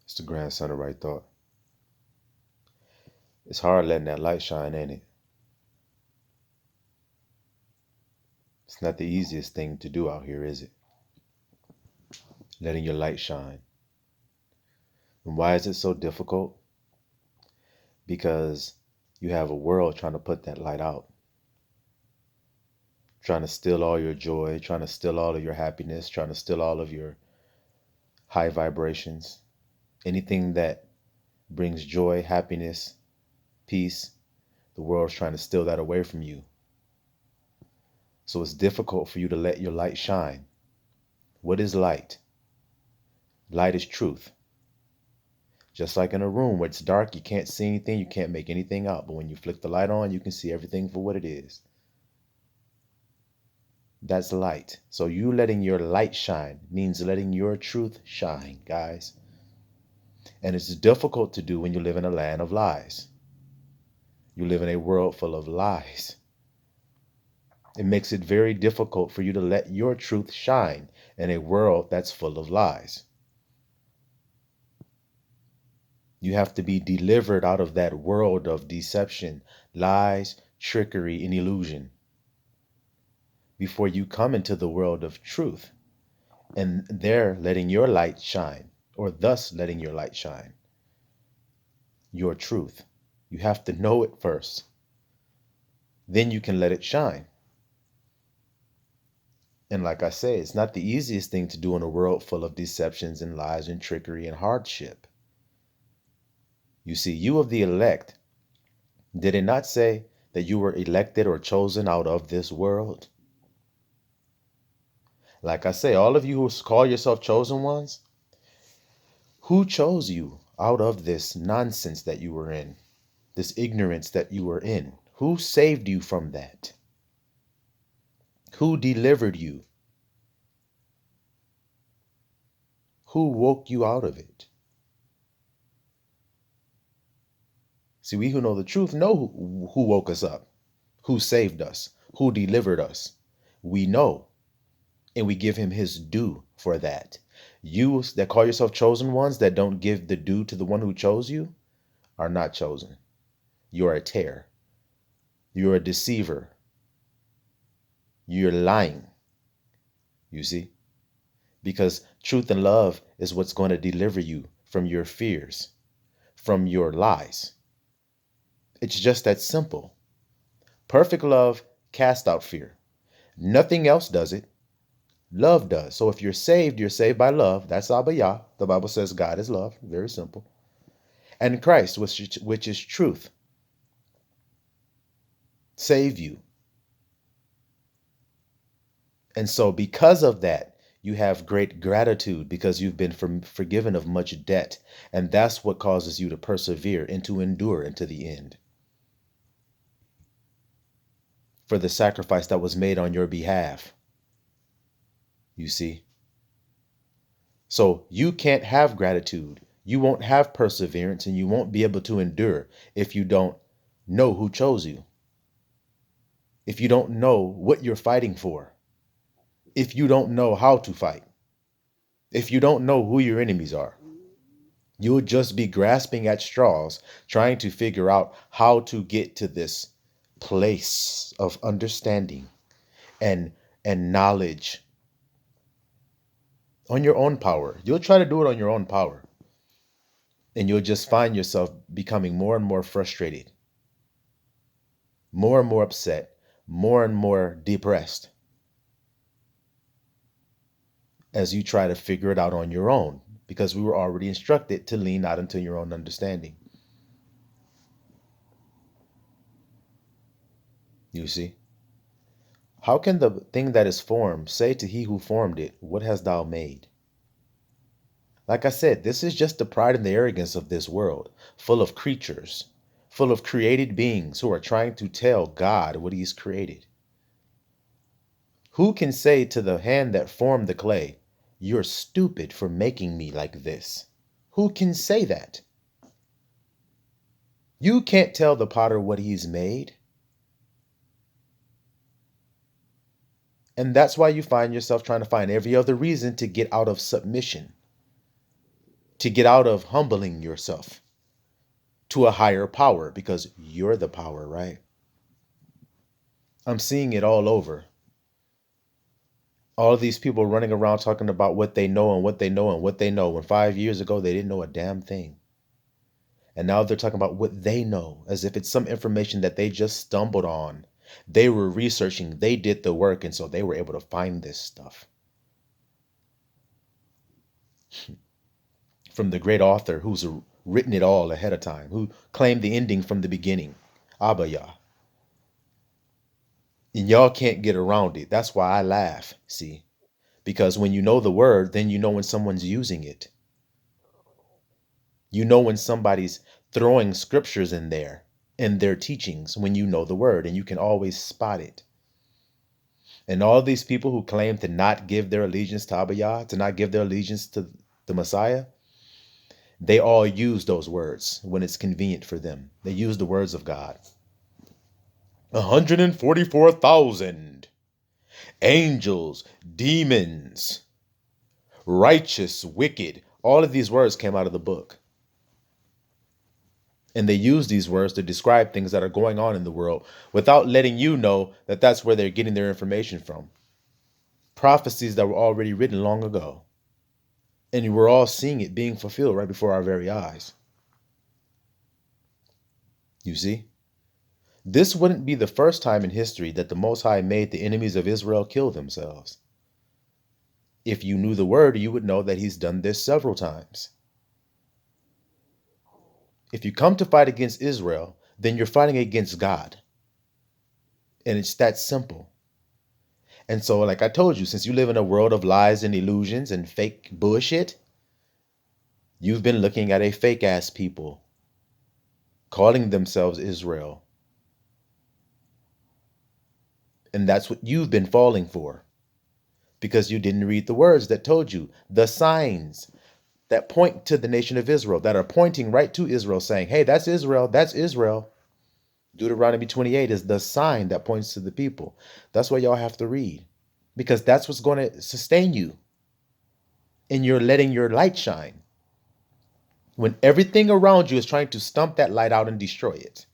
It's the grandson of right thought. It's hard letting that light shine, ain't it? It's not the easiest thing to do out here, is it? Letting your light shine. And why is it so difficult? Because you have a world trying to put that light out, trying to steal all your joy, trying to steal all of your happiness, trying to steal all of your high vibrations. Anything that brings joy, happiness, peace, the world's trying to steal that away from you. So it's difficult for you to let your light shine. What is light? Light is truth. Just like in a room where it's dark, you can't see anything, you can't make anything out. But when you flick the light on, you can see everything for what it is. That's light. So you letting your light shine means letting your truth shine, guys. And it's difficult to do when you live in a land of lies. You live in a world full of lies. It makes it very difficult for you to let your truth shine in a world that's full of lies. You have to be delivered out of that world of deception, lies, trickery, and illusion before you come into the world of truth and there letting your light shine, or thus letting your light shine. Your truth. You have to know it first. Then you can let it shine. And like I say, it's not the easiest thing to do in a world full of deceptions and lies and trickery and hardship. You see, you of the elect, did it not say that you were elected or chosen out of this world? Like I say, all of you who call yourself chosen ones, who chose you out of this nonsense that you were in, this ignorance that you were in? Who saved you from that? Who delivered you? Who woke you out of it? See, we who know the truth know who woke us up, who saved us, who delivered us. We know, and we give him his due for that. You that call yourself chosen ones that don't give the due to the one who chose you are not chosen. You're a tear. You're a deceiver. You're lying. You see? Because truth and love is what's going to deliver you from your fears, from your lies. It's just that simple. Perfect love casts out fear. Nothing else does it. Love does. So if you're saved by love. That's Abba Yah. The Bible says God is love. Very simple. And Christ, which is truth, save you. And so because of that, you have great gratitude because you've been forgiven of much debt. And that's what causes you to persevere and to endure into the end. For the sacrifice that was made on your behalf. You see? So you can't have gratitude. You won't have perseverance and you won't be able to endure if you don't know who chose you. If you don't know what you're fighting for. If you don't know how to fight. If you don't know who your enemies are. You'll just be grasping at straws, trying to figure out how to get to this place of understanding and knowledge on your own power. You'll try to do it on your own power. And you'll just find yourself becoming more and more frustrated, more and more upset, more and more depressed as you try to figure it out on your own, because we were already instructed to lean out into your own understanding. You see? How can the thing that is formed say to he who formed it, what hast thou made? Like I said, this is just the pride and the arrogance of this world, full of creatures, full of created beings who are trying to tell God what he's created. Who can say to the hand that formed the clay, you're stupid for making me like this? Who can say that? You can't tell the potter what he's made. And that's why you find yourself trying to find every other reason to get out of submission. to get out of humbling yourself to a higher power because you're the power, right? I'm seeing it all over. All of these people running around talking about what they know and what they know and what they know when 5 years ago they didn't know a damn thing. And now they're talking about what they know as if it's some information that they just stumbled on. They were researching, they did the work, and so they were able to find this stuff. From the great author who's written it all ahead of time, who claimed the ending from the beginning, Abba Yah. And y'all can't get around it. That's why I laugh, see? Because when you know the word, then you know when someone's using it. You know when somebody's throwing scriptures in there, in their teachings, when you know the word, and you can always spot it. And all these people who claim to not give their allegiance to Abba Yah, to not give their allegiance to the Messiah, they all use those words when it's convenient for them. They use the words of God. 144,000 angels, demons, righteous, wicked. All of these words came out of the book. And they use these words to describe things that are going on in the world without letting you know that that's where they're getting their information from. Prophecies that were already written long ago. And we're all seeing it being fulfilled right before our very eyes. You see? This wouldn't be the first time in history that the Most High made the enemies of Israel kill themselves. If you knew the word, you would know that he's done this several times. If you come to fight against Israel, then you're fighting against God. And it's that simple. And so, like I told you, since you live in a world of lies and illusions and fake bullshit, you've been looking at a fake ass people calling themselves Israel. And that's what you've been falling for. Because you didn't read the words that told you the signs that point to the nation of Israel, that are pointing right to Israel, saying, hey, that's Israel, that's Israel. Deuteronomy 28 is the sign that points to the people. That's why y'all have to read, because that's what's going to sustain you. And you're letting your light shine when everything around you is trying to stump that light out and destroy it.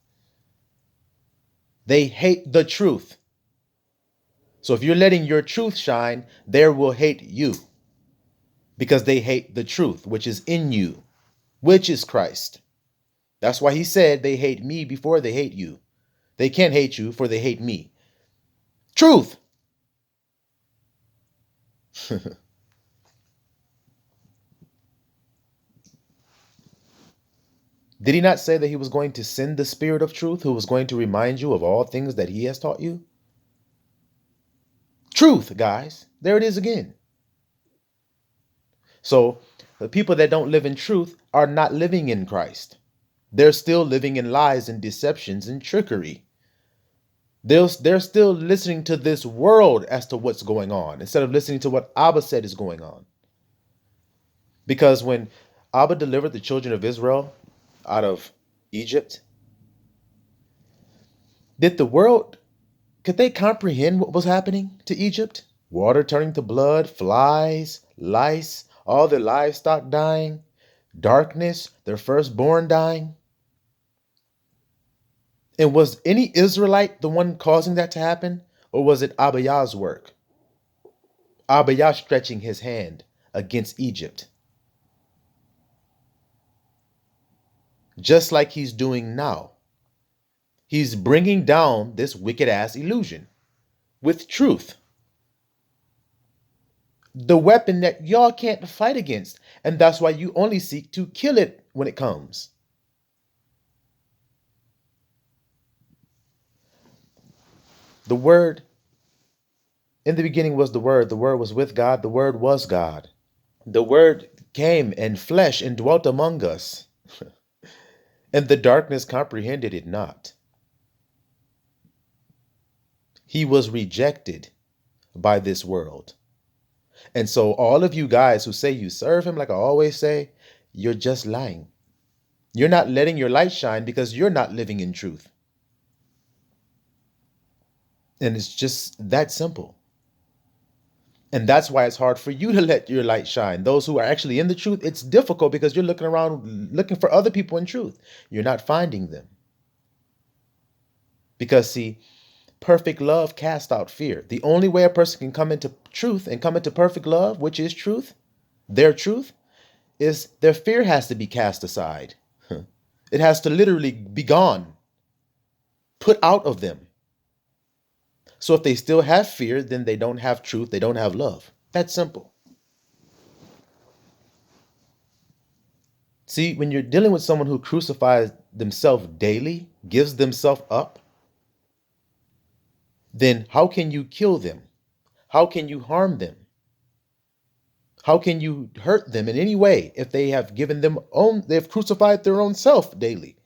They hate the truth. So if you're letting your truth shine, they will hate you because they hate the truth, which is in you, which is Christ. That's why he said they hate me before they hate you. They can't hate you, for they hate me. Truth. Did he not say that he was going to send the Spirit of truth, who was going to remind you of all things that he has taught you? Truth, guys. There it is again. So the people that don't live in truth are not living in Christ. They're still living in lies and deceptions and trickery. They're still listening to this world as to what's going on instead of listening to what Abba said is going on. Because when Abba delivered the children of Israel out of Egypt, could they comprehend what was happening to Egypt? Water turning to blood, flies, lice, all their livestock dying, darkness, their firstborn dying. And was any Israelite the one causing that to happen? Or was it Abba Yah's work? Abba Yah stretching his hand against Egypt. Just like he's doing now. He's bringing down this wicked ass illusion with truth. The weapon that y'all can't fight against. And that's why you only seek to kill it when it comes. The word, in the beginning was the word was with God, the word was God. The word came in flesh and dwelt among us, and the darkness comprehended it not. He was rejected by this world. And so all of you guys who say you serve him, like I always say, you're just lying. You're not letting your light shine because you're not living in truth. And it's just that simple. And that's why it's hard for you to let your light shine. Those who are actually in the truth, it's difficult because you're looking around looking for other people in truth. You're not finding them. Because, see, perfect love casts out fear. The only way a person can come into truth and come into perfect love, which is truth, their truth, is their fear has to be cast aside. It has to literally be gone, put out of them. So if they still have fear, then they don't have truth, they don't have love. That's simple. See, when you're dealing with someone who crucifies themselves daily, gives themselves up, then how can you kill them? How can you harm them? How can you hurt them in any way if they have they've crucified their own self daily?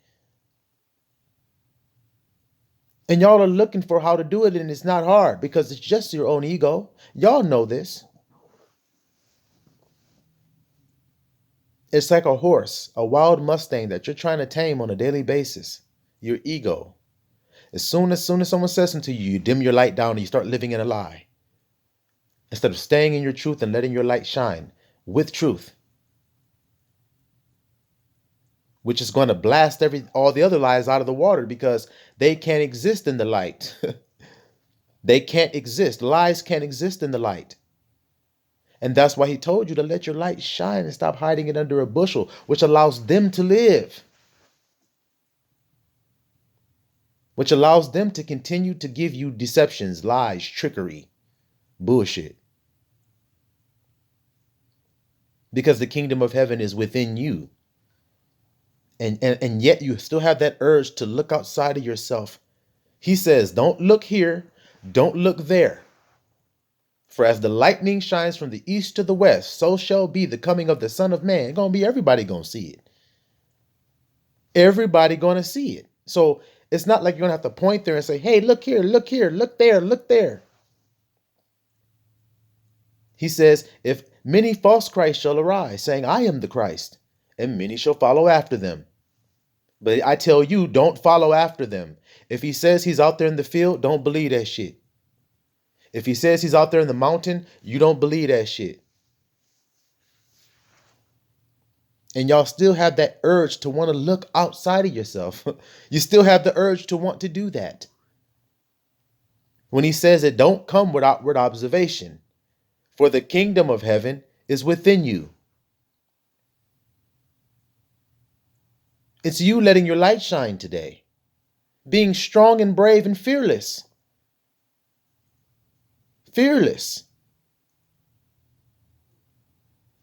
And y'all are looking for how to do it, and it's not hard because it's just your own ego. Y'all know this. It's like a horse, a wild Mustang that you're trying to tame on a daily basis. Your ego. As soon as someone says something to you, you dim your light down and you start living in a lie. Instead of staying in your truth and letting your light shine with truth, which is going to blast all the other lies out of the water because they can't exist in the light. They can't exist. Lies can't exist in the light. And that's why he told you to let your light shine and stop hiding it under a bushel, which allows them to live, which allows them to continue to give you deceptions, lies, trickery, bullshit. Because the kingdom of heaven is within you. And yet you still have that urge to look outside of yourself. He says, don't look here, don't look there. For as the lightning shines from the east to the west, so shall be the coming of the Son of Man. It's gonna be everybody gonna see it. Everybody gonna see it. So it's not like you're gonna have to point there and say, hey, look here, look here, look there, look there. He says, if many false Christs shall arise, saying, I am the Christ, and many shall follow after them. But I tell you, don't follow after them. If he says he's out there in the field, don't believe that shit. If he says he's out there in the mountain, you don't believe that shit. And y'all still have that urge to want to look outside of yourself. You still have the urge to want to do that. When he says it, don't come with outward observation, for the kingdom of heaven is within you. It's you letting your light shine today, being strong and brave and fearless. Fearless.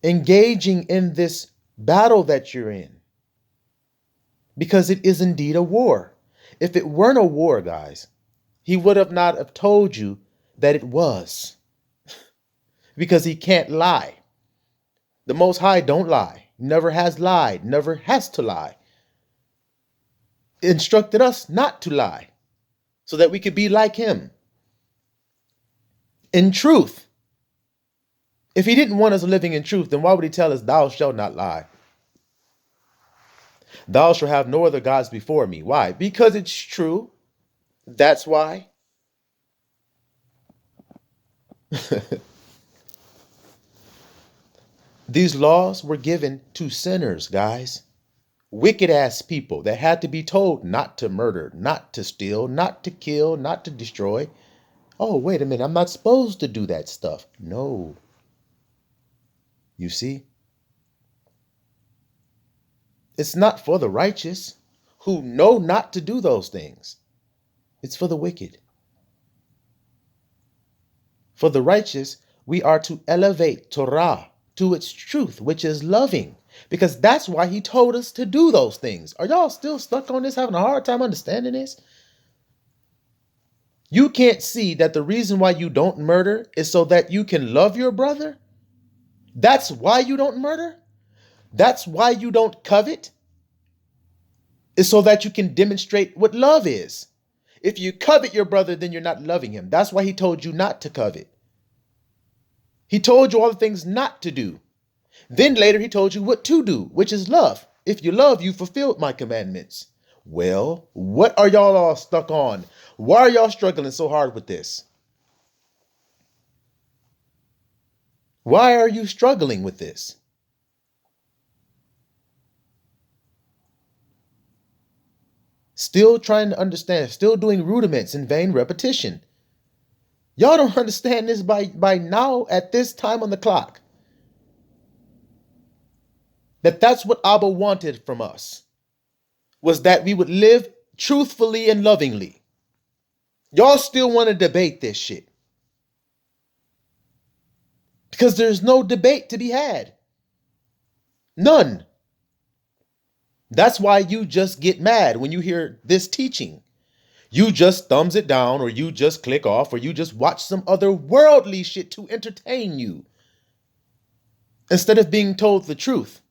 Engaging in this battle that you're in. Because it is indeed a war. If it weren't a war, guys, he would have not have told you that it was. Because he can't lie. The Most High don't lie. Never has lied. Never has to lie. Instructed us not to lie so that we could be like him in truth. If he didn't want us living in truth, then why would he tell us, thou shalt not lie? Thou shalt have no other gods before me. Why? Because it's true. That's why. These laws were given to sinners, guys. Wicked ass people that had to be told not to murder, not to steal, not to kill, not to destroy. Oh, wait a minute. I'm not supposed to do that stuff. No. You see? It's not for the righteous who know not to do those things. It's for the wicked. For the righteous, we are to elevate Torah to its truth, which is loving. Because that's why he told us to do those things. Are y'all still stuck on this, having a hard time understanding this? You can't see that the reason why you don't murder is so that you can love your brother? That's why you don't murder? That's why you don't covet? Is so that you can demonstrate what love is. If you covet your brother, then you're not loving him. That's why he told you not to covet. He told you all the things not to do. Then later he told you what to do, which is love. If you love, you fulfilled my commandments. Well, what are y'all all stuck on? Why are y'all struggling so hard with this? Why are you struggling with this? Still trying to understand, still doing rudiments in vain repetition. Y'all don't understand this by now at this time on the clock. That's what Abba wanted from us, was that we would live truthfully and lovingly. Y'all still want to debate this shit. Because there's no debate to be had. None. That's why you just get mad when you hear this teaching. You just thumbs it down, or you just click off, or you just watch some other worldly shit to entertain you, instead of being told the truth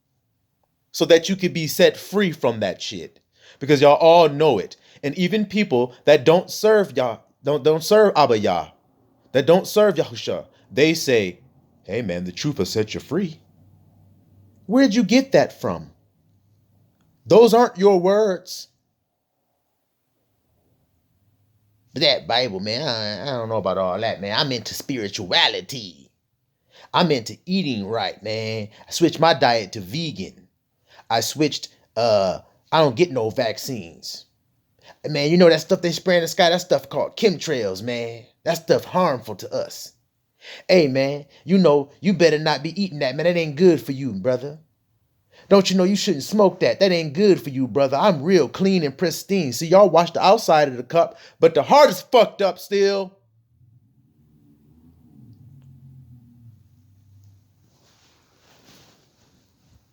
so that you could be set free from that shit. Because y'all all know it. And even people that don't serve Yah, don't serve Abba Yah, that don't serve Yahusha, they say, hey man, the truth will set you free. Where'd you get that from? Those aren't your words. But that Bible, man, I don't know about all that, man. I'm into spirituality. I'm into eating right, man. I switched my diet to vegan. I switched, I don't get no vaccines. Man, you know that stuff they spray in the sky? That stuff called chemtrails, man. That stuff harmful to us. Hey, man, you know, you better not be eating that, man. That ain't good for you, brother. Don't you know you shouldn't smoke that? That ain't good for you, brother. I'm real clean and pristine. See, y'all wash the outside of the cup, but the heart is fucked up still.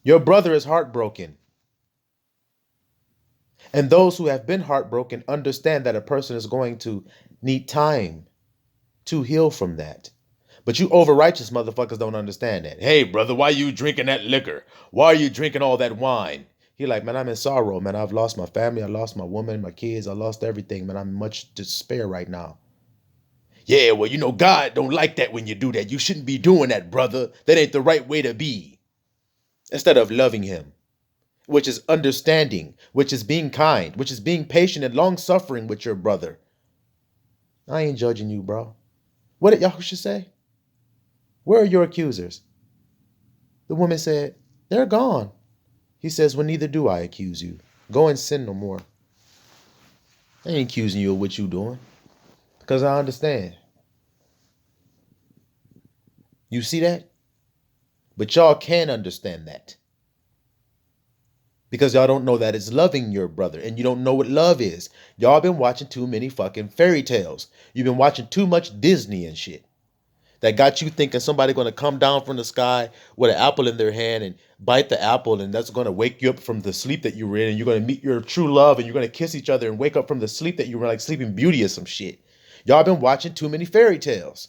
Your brother is heartbroken. And those who have been heartbroken understand that a person is going to need time to heal from that. But you over-righteous motherfuckers don't understand that. Hey, brother, why you drinking that liquor? Why are you drinking all that wine? He like, man, I'm in sorrow, man. I've lost my family. I lost my woman, my kids. I lost everything, man. I'm in much despair right now. Yeah, well, you know, God don't like that when you do that. You shouldn't be doing that, brother. That ain't the right way to be. Instead of loving him, which is understanding, which is being kind, which is being patient and long-suffering with your brother. I ain't judging you, bro. What did Yahusha say? Where are your accusers? The woman said, they're gone. He says, well, neither do I accuse you. Go and sin no more. I ain't accusing you of what you doing, because I understand. You see that? But y'all can understand that, because y'all don't know that it's loving your brother, and you don't know what love is. Y'all been watching too many fucking fairy tales. You've been watching too much Disney and shit. That got you thinking somebody going to come down from the sky with an apple in their hand and bite the apple, and that's going to wake you up from the sleep that you were in, and you're going to meet your true love, and you're going to kiss each other and wake up from the sleep that you were, like Sleeping Beauty or some shit. Y'all been watching too many fairy tales,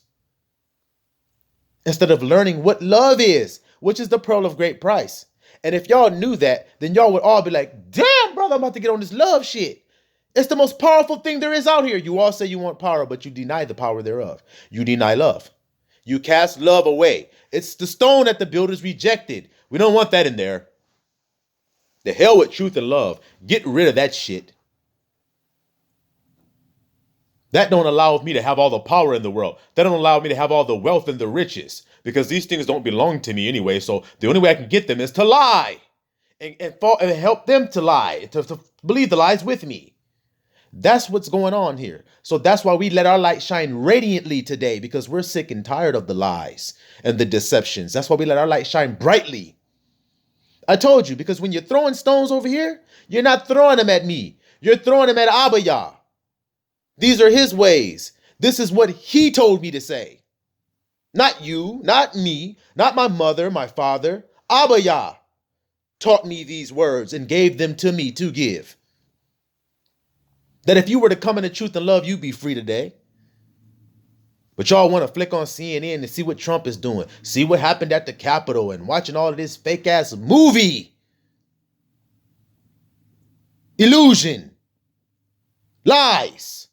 instead of learning what love is, which is the pearl of great price. And if y'all knew that, then y'all would all be like, damn, brother, I'm about to get on this love shit. It's the most powerful thing there is out here. You all say you want power, but you deny the power thereof. You deny love. You cast love away. It's the stone that the builders rejected. We don't want that in there. The hell with truth and love. Get rid of that shit. That don't allow me to have all the power in the world. That don't allow me to have all the wealth and the riches, because these things don't belong to me anyway. So the only way I can get them is to lie and help them to lie, to believe the lies with me. That's what's going on here. So that's why we let our light shine radiantly today, because we're sick and tired of the lies and the deceptions. That's why we let our light shine brightly. I told you, because when you're throwing stones over here, you're not throwing them at me. You're throwing them at Abba Yah. These are his ways. This is what he told me to say. Not you, not me, not my mother, my father. Abba Yah taught me these words and gave them to me to give. That if you were to come into truth and love, you'd be free today. But y'all want to flick on CNN and see what Trump is doing. See what happened at the Capitol and watching all of this fake ass movie. Illusion. Lies.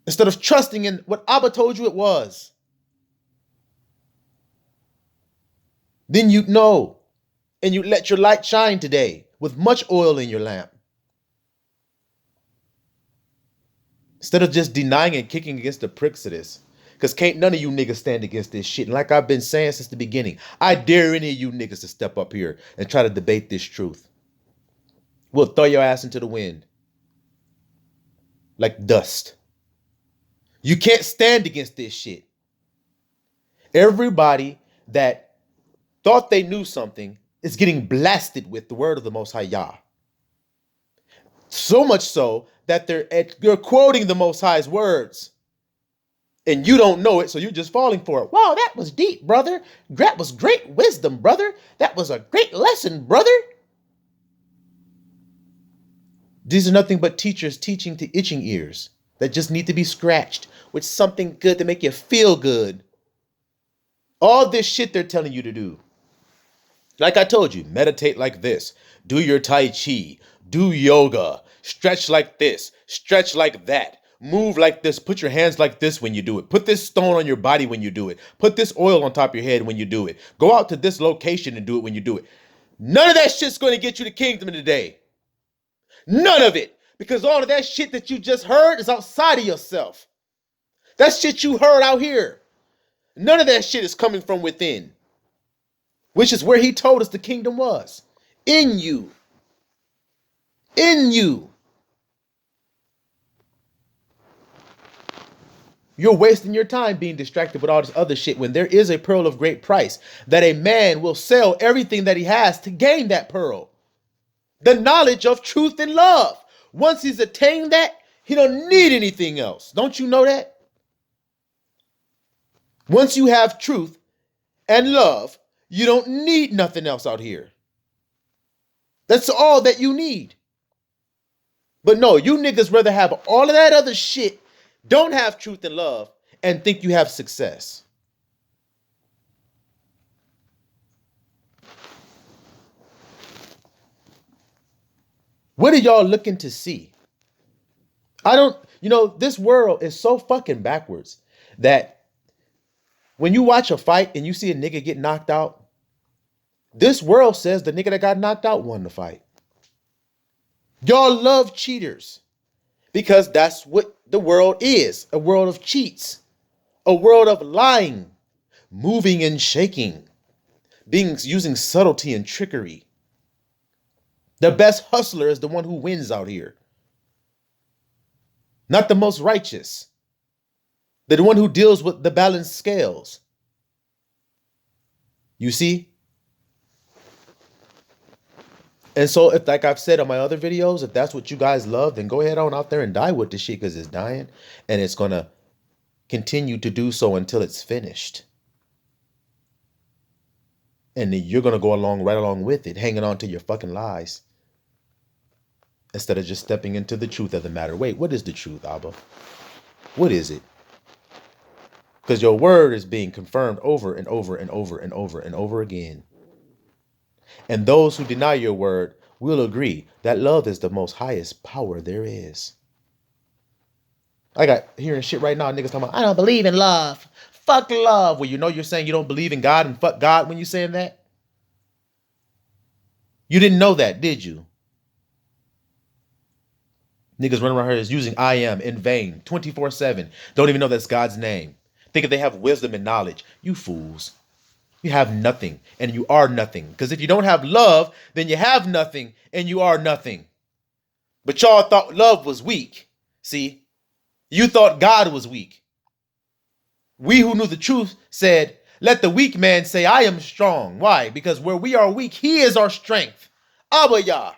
Instead of trusting in what Abba told you it was. Then you'd know. And you'd let your light shine today with much oil in your lamp. Instead of just denying and kicking against the pricks of this. Because can't none of you niggas stand against this shit. And like I've been saying since the beginning, I dare any of you niggas to step up here and try to debate this truth. We'll throw your ass into the wind like dust. You can't stand against this shit. Everybody that thought they knew something is getting blasted with the word of the Most High Yah. So much so that they're quoting the Most High's words. And you don't know it, so you're just falling for it. Wow, that was deep, brother. That was great wisdom, brother. That was a great lesson, brother. These are nothing but teachers teaching to itching ears that just need to be scratched with something good to make you feel good. All this shit they're telling you to do. Like I told you, meditate like this. Do your Tai Chi. Do yoga. Stretch like this. Stretch like that. Move like this. Put your hands like this when you do it. Put this stone on your body when you do it. Put this oil on top of your head when you do it. Go out to this location and do it when you do it. None of that shit's going to get you the kingdom today. None of it. Because all of that shit that you just heard is outside of yourself. That shit you heard out here. None of that shit is coming from within. Which is where he told us the kingdom was. In you. In you. You're wasting your time being distracted with all this other shit when there is a pearl of great price that a man will sell everything that he has to gain that pearl. The knowledge of truth and love. Once he's attained that, he don't need anything else. Don't you know that? Once you have truth and love, you don't need nothing else out here. That's all that you need. But no, you niggas rather have all of that other shit, don't have truth and love, and think you have success. What are y'all looking to see? This world is so fucking backwards that when you watch a fight and you see a nigga get knocked out, this world says the nigga that got knocked out won the fight. Y'all love cheaters because that's what the world is. A world of cheats, a world of lying, moving and shaking, using subtlety and trickery. The best hustler is the one who wins out here. Not the most righteous. They're the one who deals with the balanced scales. You see? And so, if, like I've said on my other videos, if that's what you guys love, then go ahead on out there and die with this shit because it's dying. And it's going to continue to do so until it's finished. And then you're going to go right along with it, hanging on to your fucking lies. Instead of just stepping into the truth of the matter. Wait, what is the truth, Abba? What is it? Because your word is being confirmed over and over and over and over and over again. And those who deny your word will agree that love is the most highest power there is. I got hearing shit right now, niggas talking about, I don't believe in love. Fuck love. Well, you're saying you don't believe in God and fuck God when you're saying that? You didn't know that, did you? Niggas running around here is using I am in vain, 24/7. Don't even know that's God's name. Thinking they have wisdom and knowledge. You fools. You have nothing and you are nothing. Because if you don't have love, then you have nothing and you are nothing. But y'all thought love was weak. See, you thought God was weak. We who knew the truth said, let the weak man say, I am strong. Why? Because where we are weak, he is our strength. Abba Yah.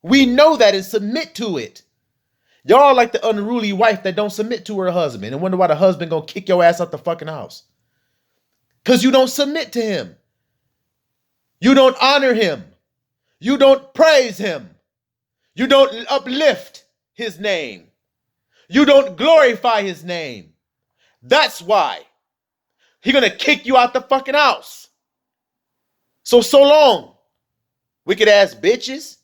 We know that and submit to it. Y'all like the unruly wife that don't submit to her husband and wonder why the husband gonna kick your ass out the fucking house. Because you don't submit to him. You don't honor him. You don't praise him. You don't uplift his name. You don't glorify his name. That's why he's gonna kick you out the fucking house. So long, wicked ass bitches.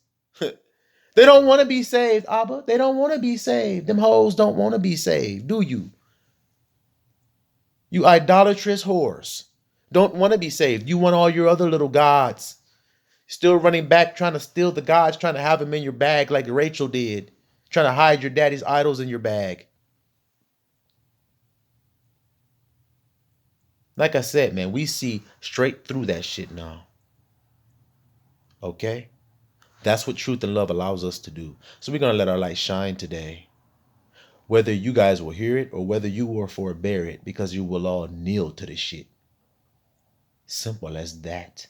They don't want to be saved, Abba. They don't want to be saved. Them hoes don't want to be saved, do you? You idolatrous whores don't want to be saved. You want all your other little gods. Still running back, trying to steal the gods, trying to have them in your bag like Rachel did. Trying to hide your daddy's idols in your bag. Like I said, man, we see straight through that shit now. Okay? That's what truth and love allows us to do. So we're going to let our light shine today. Whether you guys will hear it or whether you will forbear it, because you will all kneel to the shit. Simple as that.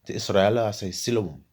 To Israel, I say, Siloam.